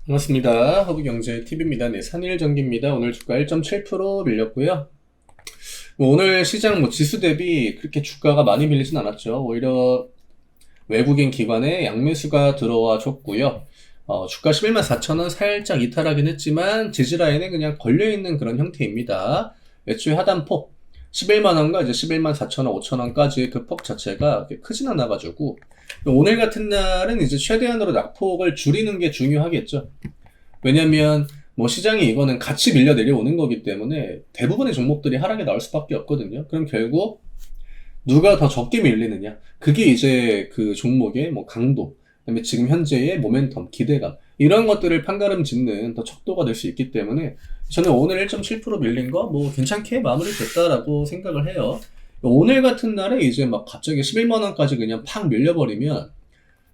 반갑습니다. 허브경제TV입니다. 네, 산일전기입니다. 오늘 주가 1.7% 밀렸고요. 오늘 시장 지수 대비 그렇게 주가가 많이 밀리진 않았죠. 오히려 외국인 기관의 양매수가 들어와 줬고요. 주가 11만 4천 원 살짝 이탈하긴 했지만 지지라인에 그냥 걸려있는 그런 형태입니다. 애초에 하단폭 11만 원과 이제 11만 4천 원, 5천 원까지 그 폭 자체가 크진 않아가지고 오늘 같은 날은 이제 최대한으로 낙폭을 줄이는 게 중요하겠죠. 왜냐면 시장이 이거는 같이 밀려 내려오는 거기 때문에 대부분의 종목들이 하락에 나올 수밖에 없거든요. 그럼 결국 누가 더 적게 밀리느냐, 그게 이제 그 종목의 강도, 그다음에 지금 현재의 모멘텀, 기대감, 이런 것들을 판가름 짓는 더 척도가 될 수 있기 때문에 저는 오늘 1.7% 밀린 거 괜찮게 마무리 됐다라고 생각을 해요. 오늘 같은 날에 이제 갑자기 11만 원까지 그냥 팍 밀려버리면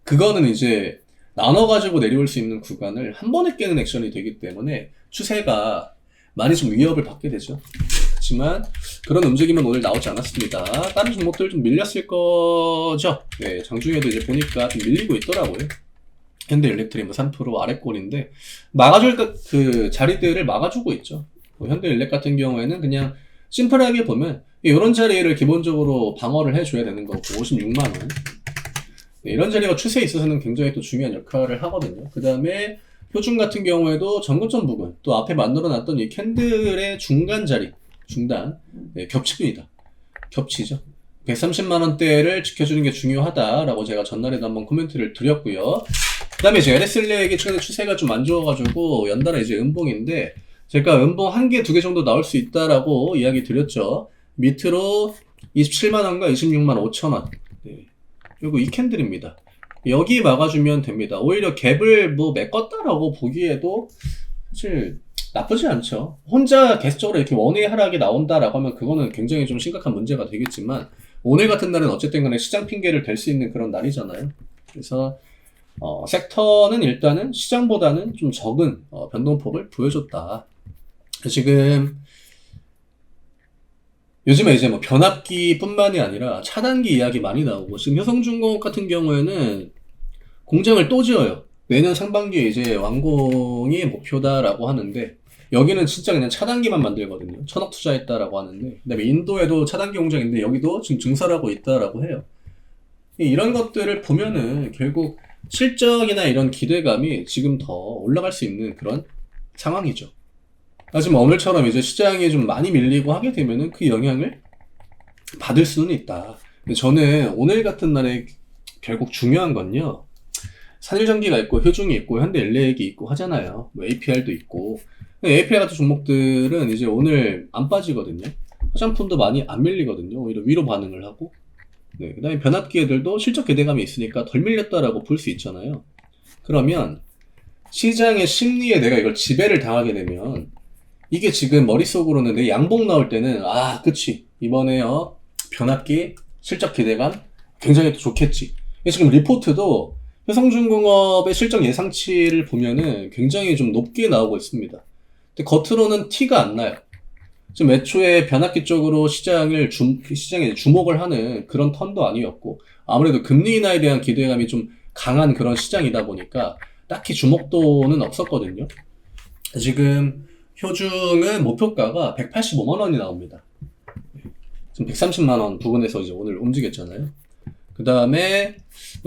그거는 이제 나눠가지고 내려올 수 있는 구간을 한 번에 깨는 액션이 되기 때문에 추세가 많이 좀 위협을 받게 되죠. 그렇지만 그런 움직임은 오늘 나오지 않았습니다. 다른 종목들 좀 밀렸을 거죠. 네, 장중에도 이제 보니까 좀 밀리고 있더라고요. 현대일렉트릭 3% 아래꼴인데 막아줄 그 자리들을 막아주고 있죠. 현대일렉 같은 경우에는 그냥 심플하게 보면 이런 자리를 기본적으로 방어를 해줘야 되는 거고 56만 원. 네, 이런 자리가 추세에 있어서는 굉장히 또 중요한 역할을 하거든요. 그 다음에 표준 같은 경우에도 전고점 부근, 또 앞에 만들어놨던 이 캔들의 중간 자리, 중단, 네, 겹치입니다. 겹치죠. 130만 원대를 지켜주는 게 중요하다라고 제가 전날에도 한번 코멘트를 드렸고요. 그 다음에 이제 LSLEC의 최근에 추세가 좀 안 좋아가지고 연달아 이제 음봉인데 제가 음봉 한 개, 두 개 정도 나올 수 있다라고 이야기 드렸죠. 밑으로 27만 원과 26만 5천 원. 네. 그리고 이 캔들입니다. 여기 막아주면 됩니다. 오히려 갭을 메꿨다라고 보기에도 사실 나쁘지 않죠. 혼자 계속적으로 이렇게 원의 하락이 나온다라고 하면 그거는 굉장히 좀 심각한 문제가 되겠지만 오늘 같은 날은 어쨌든 간에 시장 핑계를 댈 수 있는 그런 날이잖아요. 그래서 섹터는 일단은 시장보다는 좀 적은 변동폭을 보여줬다. 지금 요즘에 이제 변압기 뿐만이 아니라 차단기 이야기 많이 나오고 지금 효성중공업 같은 경우에는 공장을 또 지어요. 내년 상반기에 이제 완공이 목표다라고 하는데 여기는 진짜 그냥 차단기만 만들거든요. 1,000억 투자했다라고 하는데 그다음에 인도에도 차단기 공장인데 여기도 지금 증설하고 있다라고 해요. 이런 것들을 보면은 결국 실적이나 이런 기대감이 지금 더 올라갈 수 있는 그런 상황이죠. 하지만 오늘처럼 이제 시장이 좀 많이 밀리고 하게 되면은 그 영향을 받을 수는 있다. 근데 저는 오늘 같은 날에 결국 중요한 건요. 산일전기가 있고 효중이 있고 현대일렉이 있고 하잖아요. APR도 있고. APR 같은 종목들은 이제 오늘 안 빠지거든요. 화장품도 많이 안 밀리거든요. 오히려 위로 반응을 하고. 네, 그 다음에 변압기 애들도 실적 기대감이 있으니까 덜 밀렸다라고 볼 수 있잖아요. 그러면 시장의 심리에 내가 이걸 지배를 당하게 되면 이게 지금 머릿속으로는 내 양봉 나올 때는 그치 이번에 변압기 실적 기대감 굉장히 또 좋겠지. 지금 리포트도 효성중공업의 실적 예상치를 보면은 굉장히 좀 높게 나오고 있습니다. 근데 겉으로는 티가 안 나요. 지금 애초에 변압기 쪽으로 시장에 주목을 하는 그런 턴도 아니었고 아무래도 금리 인하에 대한 기대감이 좀 강한 그런 시장이다 보니까 딱히 주목도는 없었거든요. 지금 효중은 목표가가 185만 원이 나옵니다. 지금 130만 원 부근에서 이제 오늘 움직였잖아요. 그 다음에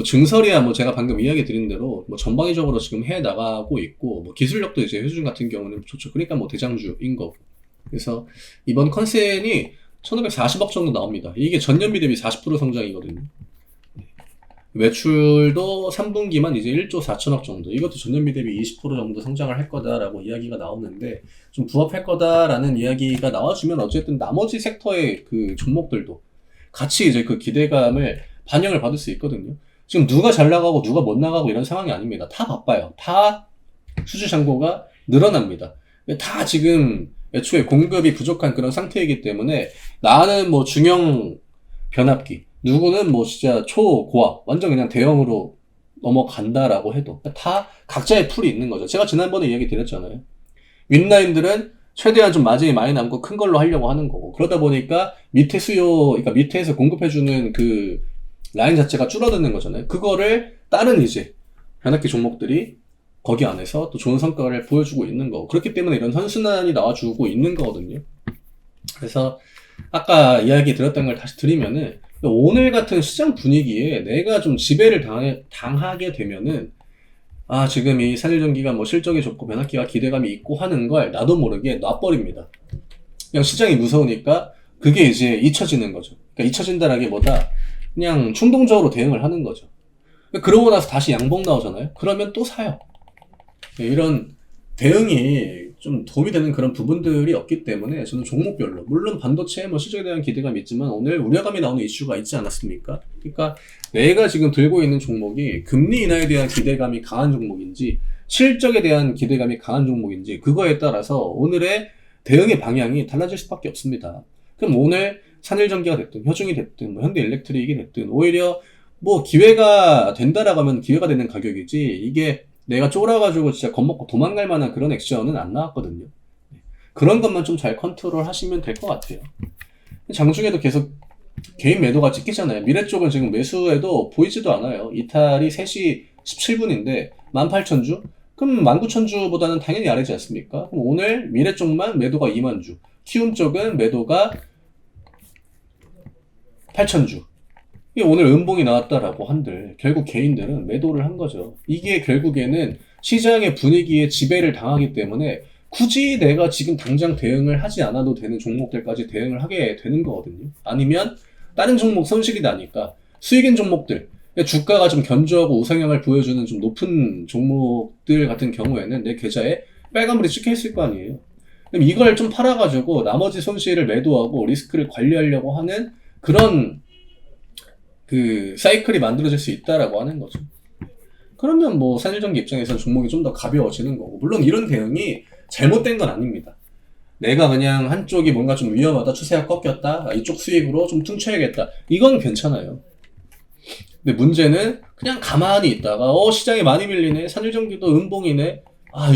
증설이야 제가 방금 이야기 드린 대로 전방위적으로 지금 해 나가고 있고 기술력도 이제 효중 같은 경우는 좋죠. 그러니까 대장주인 거고. 그래서 이번 컨센이 1540억 정도 나옵니다. 이게 전년비 대비 40% 성장이거든요. 매출도 3분기만 이제 1조 4천억 정도. 이것도 전년비 대비 20% 정도 성장을 할 거다라고 이야기가 나오는데 좀 부합할 거다라는 이야기가 나와주면 어쨌든 나머지 섹터의 그 종목들도 같이 이제 그 기대감을 반영을 받을 수 있거든요. 지금 누가 잘 나가고 누가 못 나가고 이런 상황이 아닙니다. 다 바빠요. 다 수주 잔고가 늘어납니다. 다 지금 애초에 공급이 부족한 그런 상태이기 때문에 나는 중형 변압기 누구는 진짜 초고압 완전 그냥 대형으로 넘어간다라고 해도 다 각자의 풀이 있는 거죠. 제가 지난번에 이야기 드렸잖아요. 윗라인들은 최대한 좀 마진이 많이 남고 큰 걸로 하려고 하는 거고 그러다 보니까 밑에 그러니까 밑에서 공급해주는 그 라인 자체가 줄어드는 거잖아요. 그거를 다른 이제 변압기 종목들이 거기 안에서 또 좋은 성과를 보여주고 있는 거고 그렇기 때문에 이런 선순환이 나와주고 있는 거거든요. 그래서 아까 이야기 드렸던 걸 다시 드리면은 오늘 같은 시장 분위기에 내가 좀 지배를 당하게 되면은 아 지금 이 산일전기가 뭐 실적이 좋고 변화기가 기대감이 있고 하는 걸 나도 모르게 놔버립니다. 그냥 시장이 무서우니까 그게 이제 잊혀지는 거죠. 그러니까 잊혀진다라기보다 그냥 충동적으로 대응을 하는 거죠. 그러고 나서 다시 양봉 나오잖아요. 그러면 또 사요. 이런 대응이 좀 도움이 되는 그런 부분들이 없기 때문에 저는 종목별로 물론 반도체에 뭐 실적에 대한 기대감이 있지만 오늘 우려감이 나오는 이슈가 있지 않았습니까? 그러니까 내가 지금 들고 있는 종목이 금리 인하에 대한 기대감이 강한 종목인지 실적에 대한 기대감이 강한 종목인지 그거에 따라서 오늘의 대응의 방향이 달라질 수밖에 없습니다. 그럼 오늘 산일전기가 됐든 효중이 됐든 뭐 현대일렉트릭이 됐든 오히려 뭐 기회가 된다라고 하면 기회가 되는 가격이지 이게 내가 쫄아가지고 진짜 겁먹고 도망갈 만한 그런 액션은 안 나왔거든요. 그런 것만 좀 잘 컨트롤 하시면 될 것 같아요. 장중에도 계속 개인 매도가 찍히잖아요. 미래 쪽은 지금 매수해도 보이지도 않아요. 이탈이 3시 17분인데 18,000주? 그럼 19,000주보다는 당연히 아래지 않습니까? 그럼 오늘 미래 쪽만 매도가 2만주, 키움 쪽은 매도가 8,000주. 오늘 음봉이 나왔다라고 한들 결국 개인들은 매도를 한 거죠. 이게 결국에는 시장의 분위기에 지배를 당하기 때문에 굳이 내가 지금 당장 대응을 하지 않아도 되는 종목들까지 대응을 하게 되는 거거든요. 아니면 다른 종목 손실이 나니까 수익인 종목들, 주가가 좀 견조하고 우상향을 보여주는 좀 높은 종목들 같은 경우에는 내 계좌에 빨간불이 찍혀 있을 거 아니에요. 그럼 이걸 좀 팔아가지고 나머지 손실을 매도하고 리스크를 관리하려고 하는 그런 그 사이클이 만들어질 수 있다라고 하는 거죠. 그러면 뭐 산일전기 입장에서는 종목이 좀 더 가벼워지는 거고 물론 이런 대응이 잘못된 건 아닙니다. 내가 그냥 한쪽이 뭔가 좀 위험하다 추세가 꺾였다 이쪽 수익으로 좀 퉁쳐야겠다 이건 괜찮아요. 근데 문제는 그냥 가만히 있다가 시장이 많이 밀리네 산일전기도 음봉이네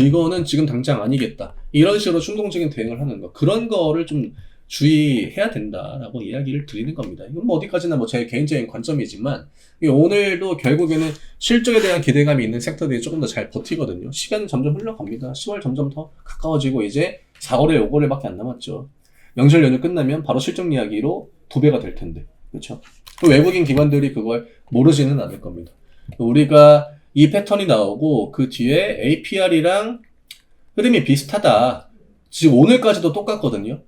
이거는 지금 당장 아니겠다 이런 식으로 충동적인 대응을 하는 거 그런 거를 좀 주의해야 된다라고 이야기를 드리는 겁니다. 이건 뭐 어디까지나 뭐 제 개인적인 관점이지만 오늘도 결국에는 실적에 대한 기대감이 있는 섹터들이 조금 더 잘 버티거든요. 시간은 점점 흘러갑니다. 10월 점점 더 가까워지고 이제 4월에 5월에 밖에 안 남았죠. 명절 연휴 끝나면 바로 실적 이야기로 2배가 될 텐데 그렇죠? 외국인 기관들이 그걸 모르지는 않을 겁니다. 우리가 이 패턴이 나오고 그 뒤에 APR이랑 흐름이 비슷하다. 지금 오늘까지도 똑같거든요.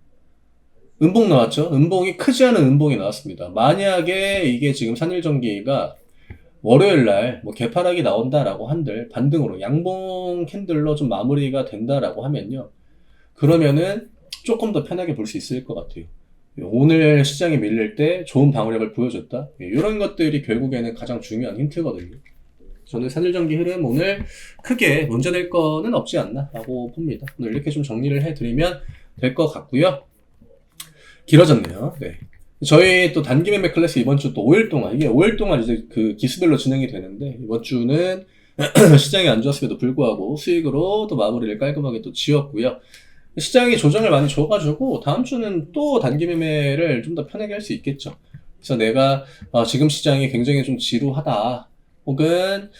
음봉 나왔죠? 음봉이 크지 않은 음봉이 나왔습니다. 만약에 이게 지금 산일전기가 월요일날 뭐 개파락이 나온다라고 한들 반등으로 양봉 캔들로 좀 마무리가 된다라고 하면요. 그러면은 조금 더 편하게 볼 수 있을 것 같아요. 오늘 시장이 밀릴 때 좋은 방어력을 보여줬다. 이런 것들이 결국에는 가장 중요한 힌트거든요. 저는 산일전기 흐름 오늘 크게 문제될 거는 없지 않나 라고 봅니다. 오늘 이렇게 좀 정리를 해드리면 될 것 같고요. 길어졌네요. 네. 저희 또 단기 매매 클래스 이번 주 또 5일 동안, 이게 5일 동안 이제 그 기수별로 진행이 되는데, 이번 주는 시장이 안 좋았음에도 불구하고 수익으로 또 마무리를 깔끔하게 또 지었고요. 시장이 조정을 많이 줘가지고, 다음 주는 또 단기 매매를 좀 더 편하게 할 수 있겠죠. 그래서 내가, 지금 시장이 굉장히 좀 지루하다, 혹은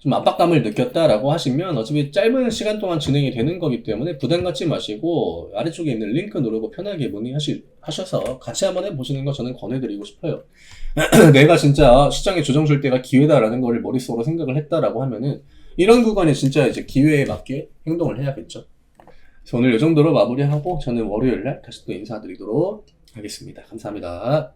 좀 압박감을 느꼈다라고 하시면 어차피 짧은 시간 동안 진행이 되는 거기 때문에 부담 갖지 마시고 아래쪽에 있는 링크 누르고 편하게 문의하셔서 같이 한번 해보시는 거 저는 권해드리고 싶어요. 내가 진짜 시장에 조정 줄 때가 기회다라는 거를 머릿속으로 생각을 했다라고 하면은 이런 구간에 진짜 이제 기회에 맞게 행동을 해야겠죠. 그래서 오늘 이 정도로 마무리하고 저는 월요일날 다시 또 인사드리도록 하겠습니다. 감사합니다.